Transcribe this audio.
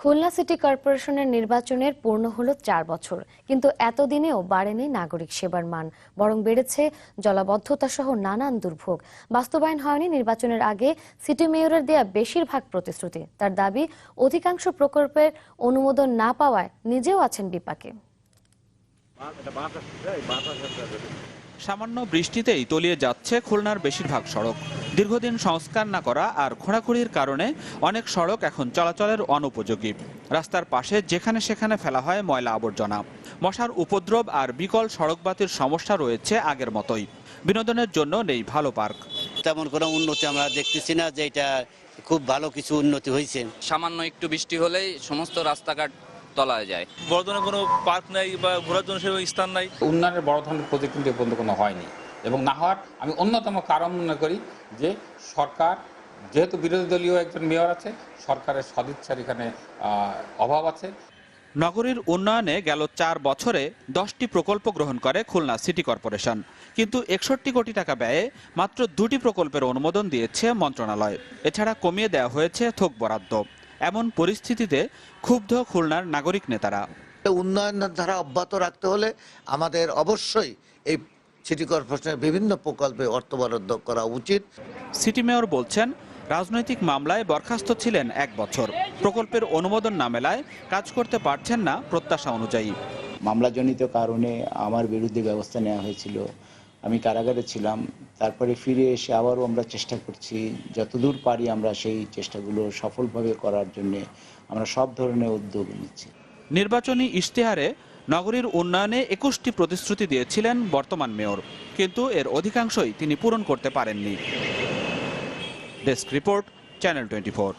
Khulna city কর্পোরেশনের নির্বাচনের পূর্ণ হলো 4 বছর, কিন্তু এতদিনেও বাড়েনি নাগরিক সেবার মান, বরং বেড়েছে জলাবদ্ধতা সহ নানান দুর্ভোগ। বাস্তবায়ন হয়নি নির্বাচনের আগে সিটি মেয়রের দেয়া বেশিরভাগ প্রতিশ্রুতি। তার দাবি, অধিকাংশ প্রকল্পের অনুমোদন না পাওয়ায় নিজেও আছেন বিপাকে। সামান্য বৃষ্টিতেই তলিয়ে যাচ্ছে খুলনার বেশিরভাগ সড়ক। দীর্ঘদিন সংস্কার না করা আর খোঁড়াখুড়ির কারণে অনেক সড়ক এখন চলাচলের অনুপযোগী। রাস্তার পাশে যেখানে সেখানে ফেলা হয় ময়লা আবর্জনা। মশার উপদ্রব আর বিকল সড়কবাতির সমস্যা রয়েছে আগের মতোই। বিনোদনের জন্য নেই ভালো পার্ক। তেমন কোনো উন্নতি আমরা দেখতেছি না যে এটা খুব ভালো কিছু উন্নতি হয়েছে। সামান্য একটু বৃষ্টি হলেই সমস্ত রাস্তাঘাট তলায় যায়। বড় ধরনের কোনো পার্ক নাই বা ঘোরার জন্য সেরকম স্থান নাই। উন্নয়নের বড় ধরনের প্রজেক্ট কিন্তু পর্যন্ত কোনো হয়নি, এবং না হওয়ার আমি অন্যতম কারণ মনে করি যে সরকার, যেহেতু বিরোধী দলীয় একজন মেয়র আছে, সরকারের সদিচ্ছার এখানে অভাব আছে। নগরীর উন্নয়নে গেল 4 বছরে 10টি প্রকল্প গ্রহণ করে খুলনা সিটি কর্পোরেশন, কিন্তু 61 কোটি টাকা ব্যয়ে মাত্র 2টি প্রকল্পের অনুমোদন দিয়েছে মন্ত্রণালয়। এছাড়া কমিয়ে দেওয়া হয়েছে থোক বরাদ্দ। এমন পরিস্থিতিতে ক্ষুব্ধ খুলনার নাগরিক নেতারা। উন্নয়নের ধারা অব্যাহত রাখতে হলে আমাদের অবশ্যই এই সিটি কর্পোরেশনের বিভিন্ন প্রকল্পে অর্থ বরাদ্দ করা উচিত। সিটি মেয়র বলছেন, রাজনৈতিক মামলায় বরখাস্ত ছিলেন 1 বছর। প্রকল্পের অনুমোদন না মেলায় কাজ করতে পারছেন না প্রত্যাশা অনুযায়ী। মামলাজনিত কারণে আমার বিরুদ্ধে ব্যবস্থা নেওয়া হয়েছিল, আমি কারাগারে ছিলাম। তারপরে ফিরে এসে আবারও আমরা চেষ্টা করছি, যতদূর পারি আমরা সেই চেষ্টাগুলো সফলভাবে করার জন্য আমরা সব ধরনের উদ্যোগ নিচ্ছি। নির্বাচনী ইশতেহারে নগরীর উন্নয়নে 21টি প্রতিশ্রুতি দিয়েছিলেন বর্তমান মেয়র, কিন্তু এর অধিকাংশই তিনি পূরণ করতে পারেননি। Desk report, channel 24।